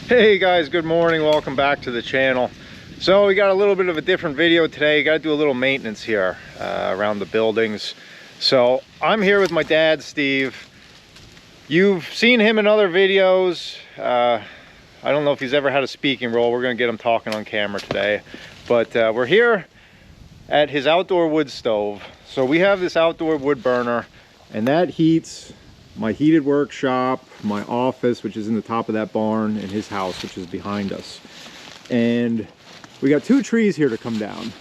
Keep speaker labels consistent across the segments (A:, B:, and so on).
A: Hey guys, good morning. Welcome back to the channel. So we got a little bit of a different video today. Got to do a little maintenance here around the buildings. So I'm here with my dad, Steve. You've seen him in other videos. I don't know if he's ever had a speaking role. We're going to get him talking on camera today. But we're here at his outdoor wood stove. So we have this outdoor wood burner, and that heats my heated workshop, my office, which is in the top of that barn, and his house, which is behind us. And we got two trees here to come down.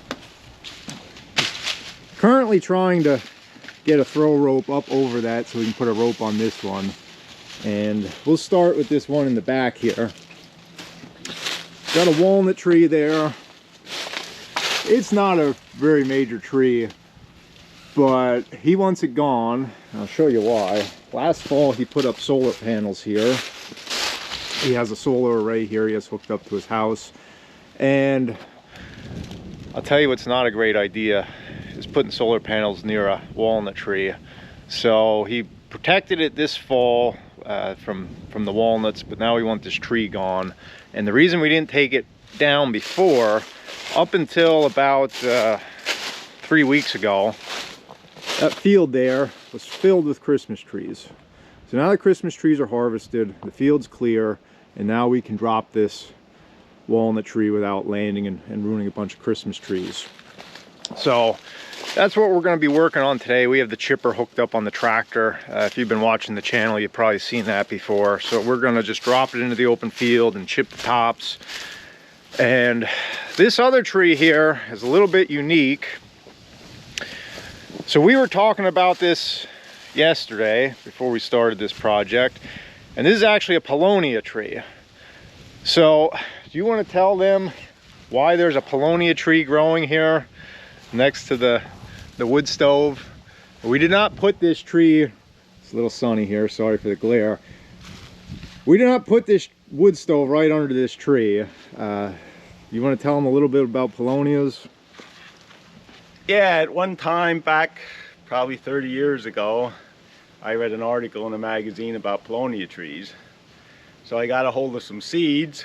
A: Currently trying to get a throw rope up over that so we can put a rope on this one. And we'll start with this one in the back here. Got a walnut tree there. It's not a very major tree, but he wants it gone. I'll show you why. Last fall he put up solar panels here. He has a solar array here he has hooked up to his house. And I'll tell you what's not a great idea is putting solar panels near a walnut tree. So he protected it this fall from the walnuts, but now we want this tree gone. And the reason we didn't take it down before, up until about 3 weeks ago, that field there was filled with Christmas trees. So now the Christmas trees are harvested, the field's clear, and now we can drop this walnut tree without landing and ruining a bunch of Christmas trees. So that's what we're going to be working on today. We have the chipper hooked up on the tractor. If you've been watching the channel, you've probably seen that before. So we're going to just drop it into the open field and chip the tops. And this other tree here is a little bit unique. So we were talking about this yesterday before we started this project, and this is actually a Palonia tree. So do you want to tell them why there's a Palonia tree growing here next to the wood stove? We did not put this tree, it's a little sunny here, sorry for the glare. We did not put this wood stove right under this tree. You want to tell them a little bit about Palonias?
B: Yeah, at one time back, probably 30 years ago, I read an article in a magazine about Palonia trees. So I got a hold of some seeds,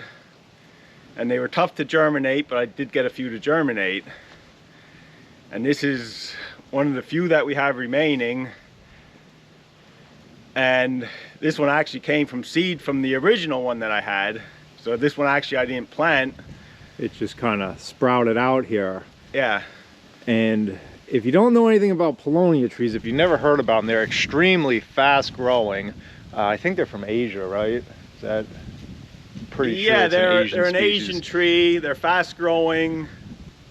B: and they were tough to germinate, but I did get a few to germinate. And this is one of the few that we have remaining. And this one actually came from seed from the original one that I had. So this one actually I didn't plant.
A: It just kind of sprouted out here.
B: Yeah.
A: And if you don't know anything about Palonia trees, if you've never heard about them, they're extremely fast growing. I think they're from Asia, right? Is that, I'm pretty sure it's
B: they're
A: species.
B: an Asian tree. They're fast growing.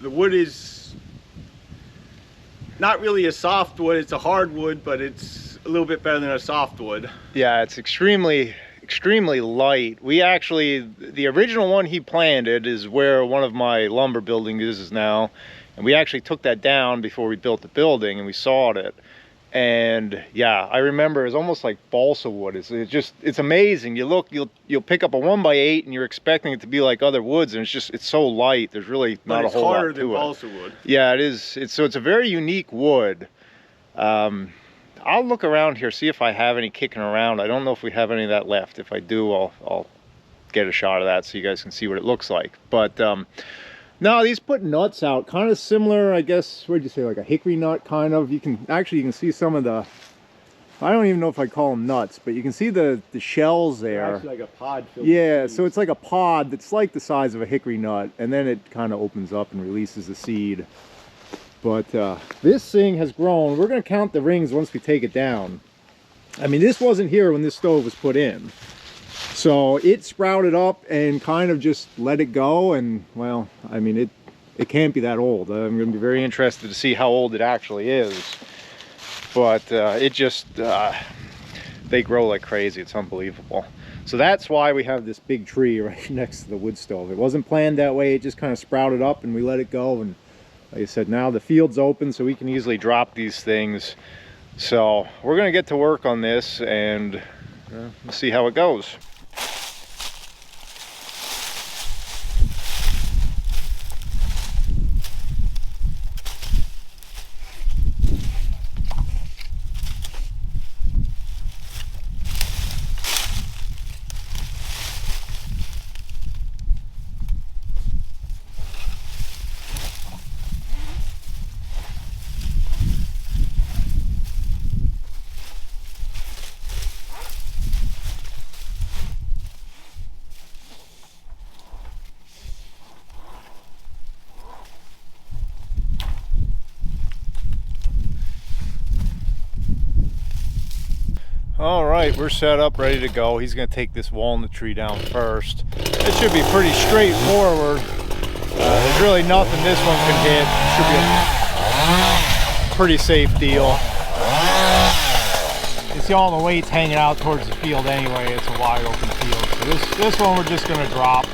B: The wood is not really a softwood. It's a hardwood, but it's a little bit better than a softwood.
A: Yeah, it's extremely light. We actually, the original one he planted is where one of my lumber buildings is now. And we actually took that down before we built the building, and we sawed it. And yeah, I remember it was almost like balsa wood. It's amazing. You look, you'll pick up a 1x8 and you're expecting it to be like other woods, and it's so light. There's really not a whole lot to it.
B: It's harder than balsa wood.
A: Yeah, it is. So it's a very unique wood. I'll look around here, see if I have any kicking around. I don't know if we have any of that left. If I do, I'll get a shot of that so you guys can see what it looks like. But no, these put nuts out, kind of similar, I guess, what'd you say, like a hickory nut, kind of. You can see some of the, I don't even know if I call them nuts, but you can see the shells there.
B: They're actually like a pod filled
A: Yeah,
B: with
A: so it's like a pod that's like the size of a hickory nut, and then it kind of opens up and releases the seed. But this thing has grown. We're going to count the rings once we take it down. I mean, this wasn't here when this stove was put in. So it sprouted up and kind of just let it go, and well, I mean, it can't be that old. I'm going to be very interested to see how old it actually is. But it just, they grow like crazy. It's unbelievable. So that's why we have this big tree right next to the wood stove. It wasn't planned that way. It just kind of sprouted up and we let it go. And like I said, now the field's open so we can easily drop these things. So we're going to get to work on this and we'll see how it goes. All right, we're set up, ready to go. He's gonna take this walnut tree down first. It should be pretty straightforward. There's really nothing this one can hit. It should be a pretty safe deal. You see all the weights hanging out towards the field anyway. It's a wide open field. So this one we're just gonna drop.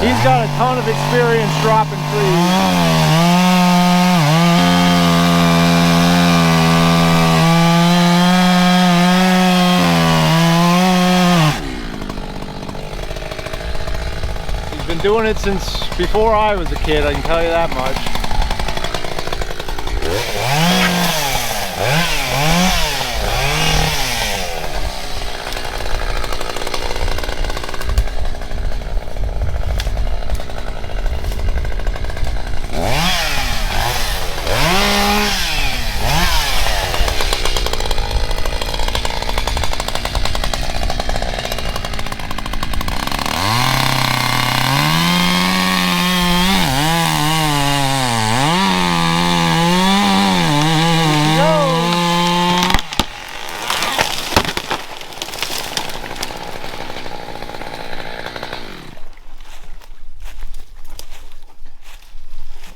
A: He's got a ton of experience dropping trees. He's been doing it since before I was a kid, I can tell you that much.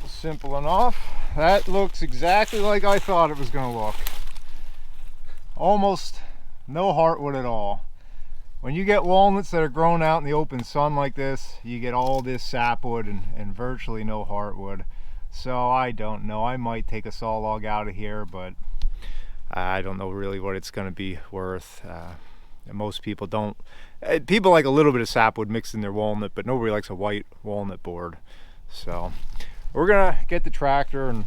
A: Simple enough. That looks exactly like I thought it was going to look. Almost no heartwood at all. When you get walnuts that are grown out in the open sun like this, you get all this sapwood and virtually no heartwood. So I don't know. I might take a saw log out of here, but I don't know really what it's going to be worth. Most people don't. People like a little bit of sapwood mixed in their walnut, but nobody likes a white walnut board. So we're gonna get the tractor and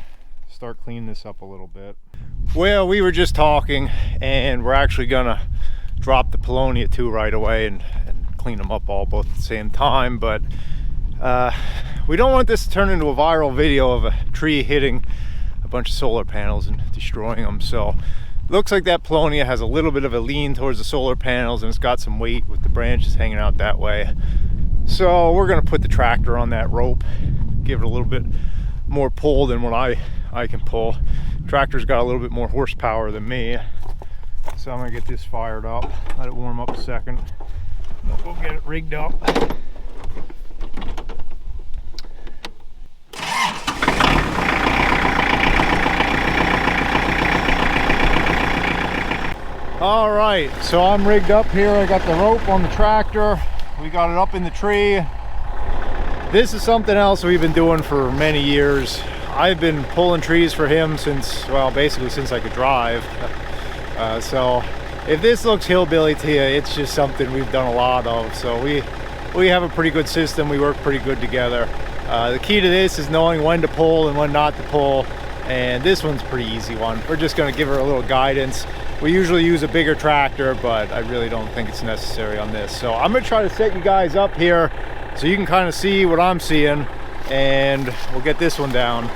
A: start cleaning this up a little bit. Well, we were just talking, and we're actually gonna drop the Palonia too right away and clean them up all both at the same time. But we don't want this to turn into a viral video of a tree hitting a bunch of solar panels and destroying them. So looks like that Palonia has a little bit of a lean towards the solar panels, and it's got some weight with the branches hanging out that way. So we're gonna put the tractor on that rope, give it a little bit more pull than what I can pull. Tractor's got a little bit more horsepower than me. So I'm gonna get this fired up, let it warm up a second. We'll get it rigged up. All right, so I'm rigged up here. I got the rope on the tractor. We got it up in the tree. This is something else we've been doing for many years. I've been pulling trees for him since, well, basically since I could drive. So if this looks hillbilly to you, it's just something we've done a lot of. So we have a pretty good system. We work pretty good together. The key to this is knowing when to pull and when not to pull. And this one's a pretty easy one. We're just gonna give her a little guidance. We usually use a bigger tractor, but I really don't think it's necessary on this. So I'm gonna try to set you guys up here so you can kind of see what I'm seeing, and we'll get this one down.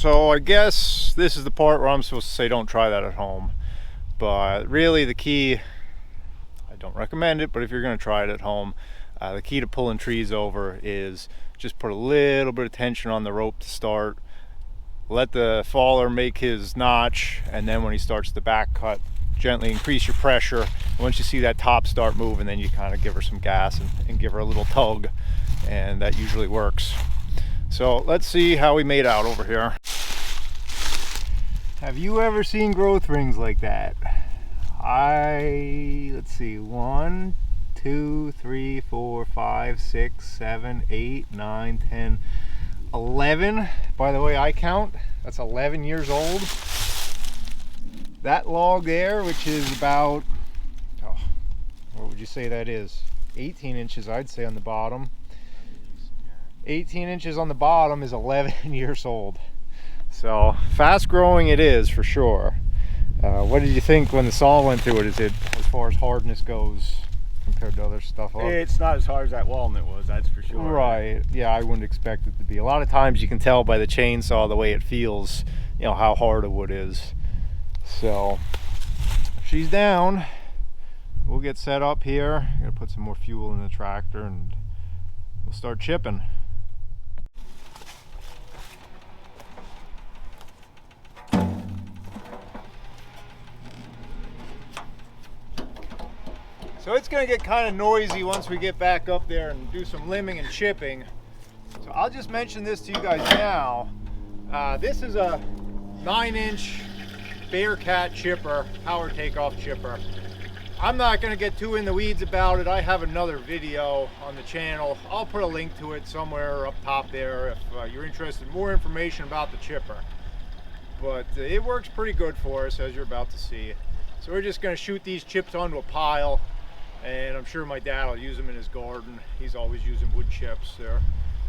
A: So I guess this is the part where I'm supposed to say don't try that at home. But really the key, I don't recommend it, but if you're going to try it at home, the key to pulling trees over is just put a little bit of tension on the rope to start. Let the faller make his notch, and then when he starts the back cut, gently increase your pressure. Once you see that top start moving, then you kind of give her some gas and give her a little tug, and that usually works. So let's see how we made out over here. Have you ever seen growth rings like that? Let's see, 1, 2, 3, 4, 5, 6, 7, 8, 9, 10, 11. By the way I count, that's 11 years old. That log there, which is about, what would you say that is? 18 inches, I'd say, on the bottom. 18 inches on the bottom is 11 years old. So fast growing it is, for sure. What did you think when the saw went through it? Is it, as far as hardness goes, compared to other stuff?
B: It's not as hard as that walnut was, that's for sure.
A: Right, yeah, I wouldn't expect it to be. A lot of times you can tell by the chainsaw, the way it feels, you know, how hard a wood is. So she's down. We'll get set up here. I'm gonna put some more fuel in the tractor and we'll start chipping. So it's going to get kind of noisy once we get back up there and do some limbing and chipping. So I'll just mention this to you guys now. This is a 9-inch Bearcat chipper, power takeoff chipper. I'm not going to get too in the weeds about it. I have another video on the channel. I'll put a link to it somewhere up top there if you're interested in more information about the chipper. But it works pretty good for us, as you're about to see. So we're just going to shoot these chips onto a pile. And I'm sure my dad will use them in his garden. He's always using wood chips.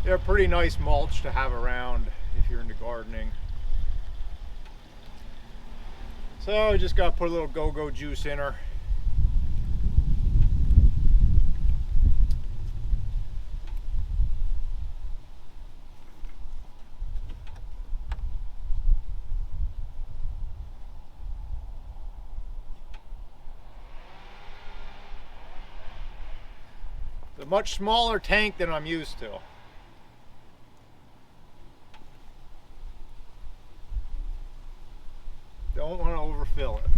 A: They're pretty nice mulch to have around if you're into gardening. So I just got to put a little go-go juice in her. A much smaller tank than I'm used to. Don't want to overfill it.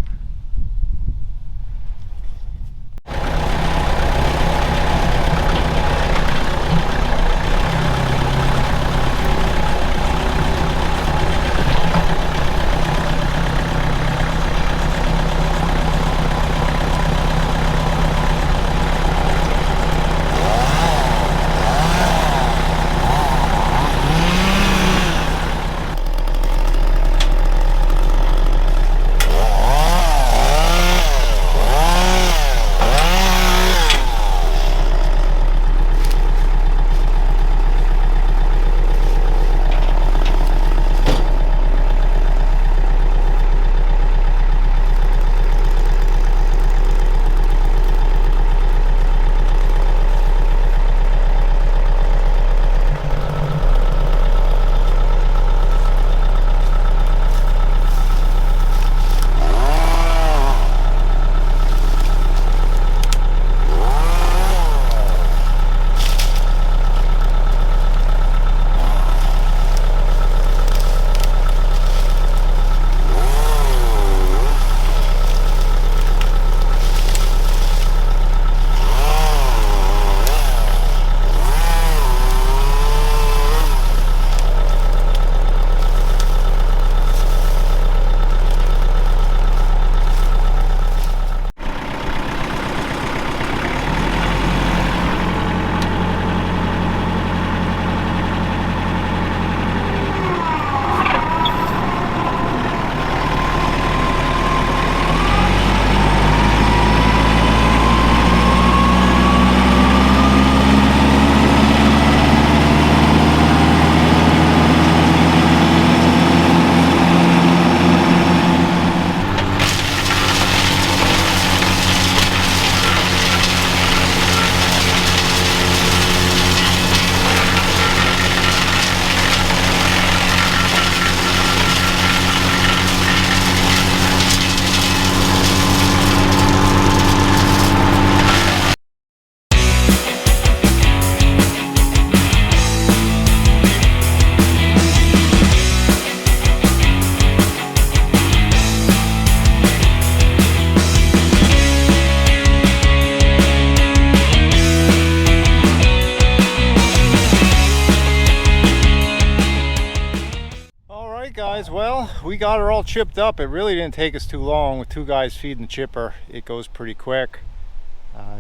A: we got her all chipped up. It really didn't take us too long. With 2 guys feeding the chipper, it goes pretty quick.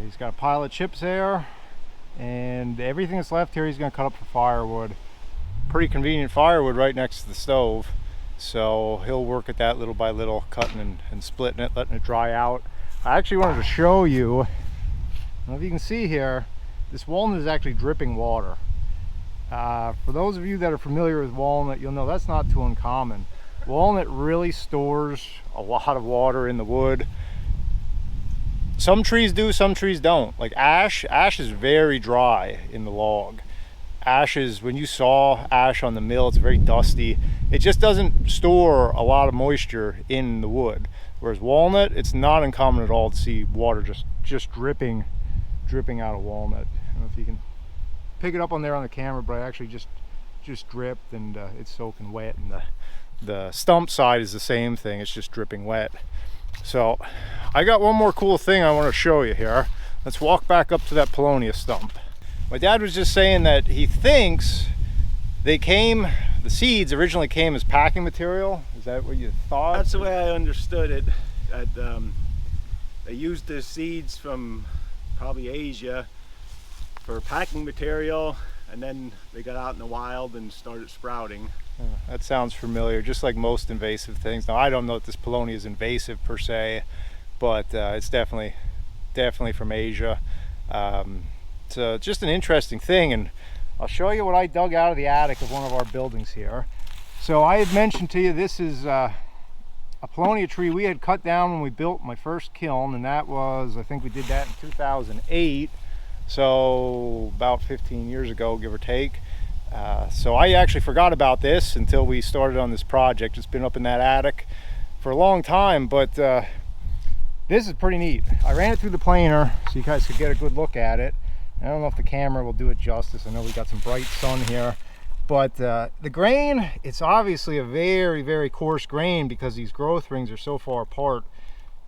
A: He's got a pile of chips there, and everything that's left here he's going to cut up for firewood. Pretty convenient firewood right next to the stove, so he'll work at that little by little, cutting and splitting it, letting it dry out. I actually wanted to show you, I don't know if you can see here, this walnut is actually dripping water. For those of you that are familiar with walnut, you'll know that's not too uncommon. Walnut really stores a lot of water in the wood. Some trees do, some trees don't. Like ash is very dry in the log. Ash is, when you saw ash on the mill, it's very dusty. It just doesn't store a lot of moisture in the wood. Whereas walnut, it's not uncommon at all to see water just dripping out of walnut. I don't know if you can pick it up on there on the camera, but I actually just dripped, and it's soaking wet, and the stump side is the same thing. It's just dripping wet. So I got one more cool thing I want to show you here. Let's walk back up to that Palonia stump. My dad was just saying that he thinks the seeds originally came as packing material. Is that what you thought?
B: That's the way I understood it. They used the seeds from probably Asia for packing material, and then they got out in the wild and started sprouting.
A: That sounds familiar, just like most invasive things. Now, I don't know if this Palonia is invasive per se, but it's definitely from Asia. It's just an interesting thing, and I'll show you what I dug out of the attic of one of our buildings here. So I had mentioned to you, this is a Palonia tree we had cut down when we built my first kiln, and that was, I think we did that in 2008. So about 15 years ago, give or take. So I actually forgot about this until we started on this project. It's been up in that attic for a long time, but this is pretty neat. I ran it through the planer so you guys could get a good look at it. I don't know if the camera will do it justice. I know we got some bright sun here, but the grain, it's obviously a very, very coarse grain because these growth rings are so far apart.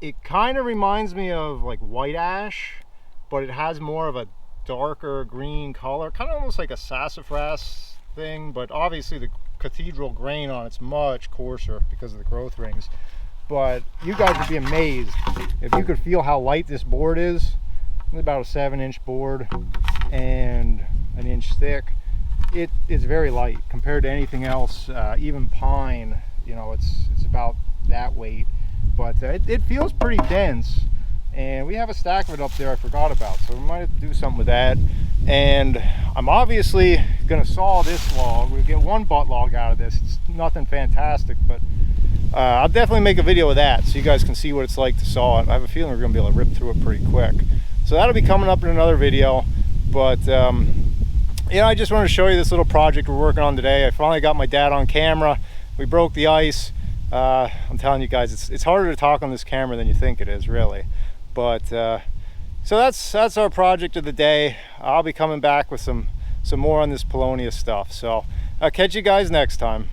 A: It kind of reminds me of like white ash, but it has more of a darker green color, kind of almost like a sassafras thing, but obviously the cathedral grain on it's much coarser because of the growth rings. But you guys would be amazed if you could feel how light this board is. It's about a 7-inch board and an inch thick. It is very light compared to anything else. Even pine, you know, it's about that weight, but it feels pretty dense. And we have a stack of it up there I forgot about, so we might have to do something with that. And I'm obviously going to saw this log. We'll get one butt log out of this. It's nothing fantastic, but I'll definitely make a video of that so you guys can see what it's like to saw it. I have a feeling we're going to be able to rip through it pretty quick. So that'll be coming up in another video. But you know, I just wanted to show you this little project we're working on today. I finally got my dad on camera. We broke the ice. I'm telling you guys, it's harder to talk on this camera than you think it is, really. But so that's our project of the day. I'll be coming back with some more on this Palonia stuff. So I'll catch you guys next time.